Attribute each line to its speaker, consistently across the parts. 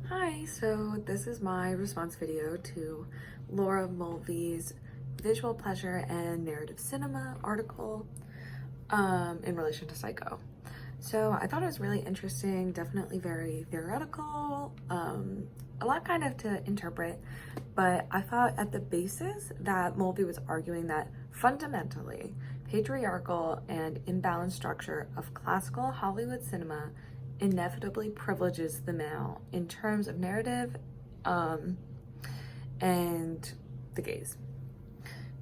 Speaker 1: Hi, so this is my response video to Laura Mulvey's visual pleasure and narrative cinema article in relation to Psycho. So I thought it was really interesting, definitely very theoretical, a lot kind of to interpret, but I thought at the basis that Mulvey was arguing that fundamentally patriarchal and imbalanced structure of classical Hollywood cinema inevitably privileges the male in terms of narrative and the gaze.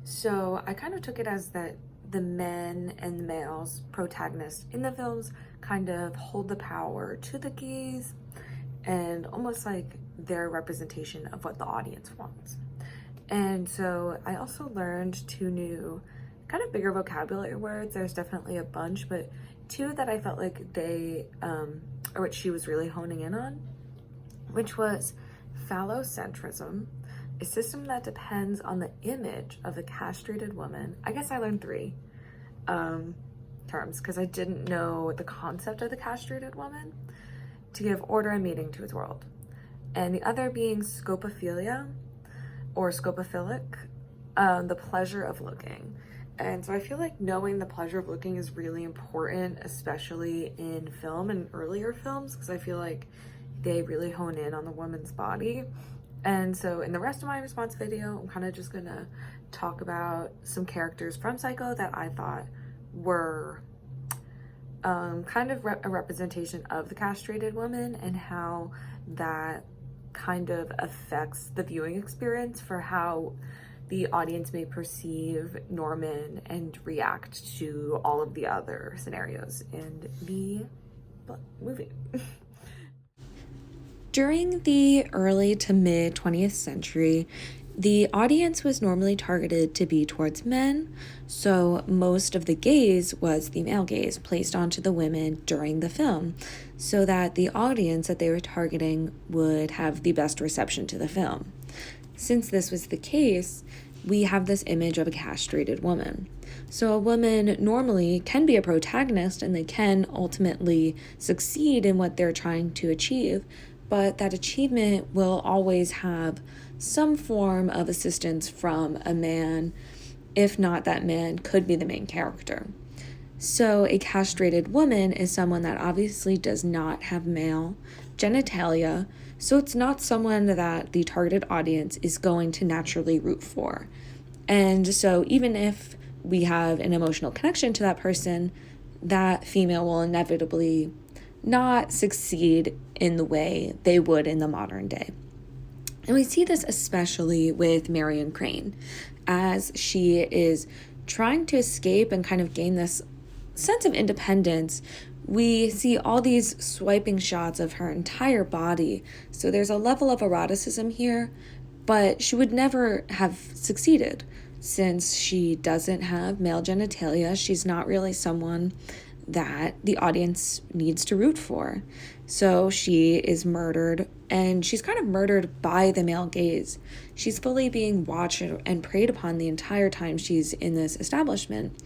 Speaker 1: So I kind of took it as that the men and the males protagonists in the films kind of hold the power to the gaze and almost like their representation of what the audience wants. And so I also learned two new kind of bigger vocabulary words. There's definitely a bunch, but two that I felt like they, or what she was really honing in on, which was phallocentrism, a system that depends on the image of the castrated woman. I guess I learned three terms because I didn't know the concept of the castrated woman, to give order and meaning to its world. And the other being scopophilia or scopophilic, the pleasure of looking. And so I feel like knowing the pleasure of looking is really important, especially in film and earlier films, because I feel like they really hone in on the woman's body. And so in the rest of my response video, I'm kind of just gonna talk about some characters from Psycho that I thought were kind of a representation of the castrated woman and how that kind of affects the viewing experience for how the audience may perceive Norman and react to all of the other scenarios in the movie.
Speaker 2: During the early to mid 20th century, the audience was normally targeted to be towards men, so most of the gaze was the male gaze placed onto the women during the film, so that the audience that they were targeting would have the best reception to the film. Since this was the case, we have this image of a castrated woman. So a woman normally can be a protagonist and they can ultimately succeed in what they're trying to achieve, but that achievement will always have some form of assistance from a man. If not, that man could be the main character. So a castrated woman is someone that obviously does not have male genitalia, so it's not someone that the targeted audience is going to naturally root for. And so even if we have an emotional connection to that person, that female will inevitably not succeed in the way they would in the modern day. And we see this especially with Marion Crane, as she is trying to escape and kind of gain this sense of independence. We see all these swiping shots of her entire body. So there's a level of eroticism here, but she would never have succeeded since she doesn't have male genitalia. She's not really someone that the audience needs to root for. So she is murdered, and she's kind of murdered by the male gaze. She's fully being watched and preyed upon the entire time she's in this establishment.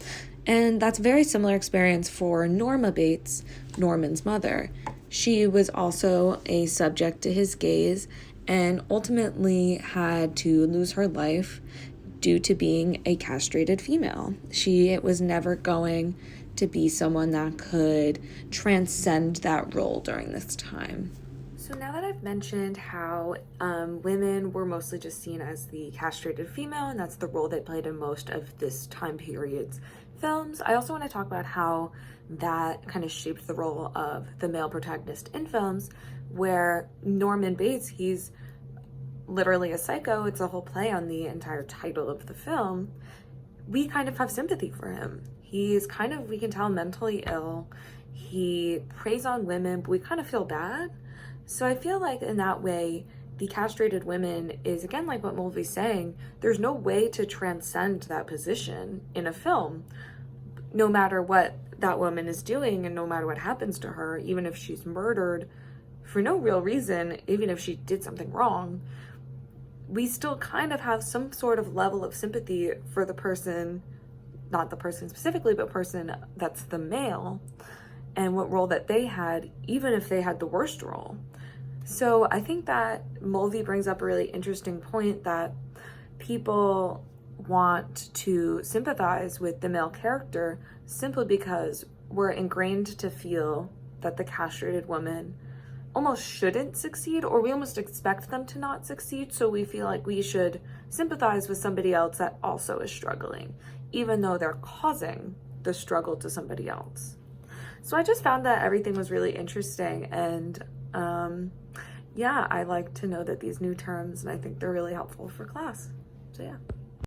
Speaker 2: And that's a very similar experience for Norma Bates, Norman's mother. She was also a subject to his gaze and ultimately had to lose her life due to being a castrated female. She was never going to be someone that could transcend that role during this time.
Speaker 1: So now that I've mentioned how women were mostly just seen as the castrated female, and that's the role they played in most of this time period's films, I also want to talk about how that kind of shaped the role of the male protagonist in films, where Norman Bates, he's literally a psycho. It's a whole play on the entire title of the film. We kind of have sympathy for him. He's kind of, we can tell, mentally ill. He preys on women, but we kind of feel bad. So I feel like in that way, the castrated women is, again, like what Mulvey's saying, there's no way to transcend that position in a film, no matter what that woman is doing and no matter what happens to her, even if she's murdered for no real reason, even if she did something wrong, we still kind of have some sort of level of sympathy for the person, not the person specifically, but person that's the male, and what role that they had, even if they had the worst role. So I think that Mulvey brings up a really interesting point that people want to sympathize with the male character simply because we're ingrained to feel that the castrated woman almost shouldn't succeed, or we almost expect them to not succeed. So we feel like we should sympathize with somebody else that also is struggling, even though they're causing the struggle to somebody else. So I just found that everything was really interesting, and yeah, I like to know that these new terms, and I think they're really helpful for class. So yeah.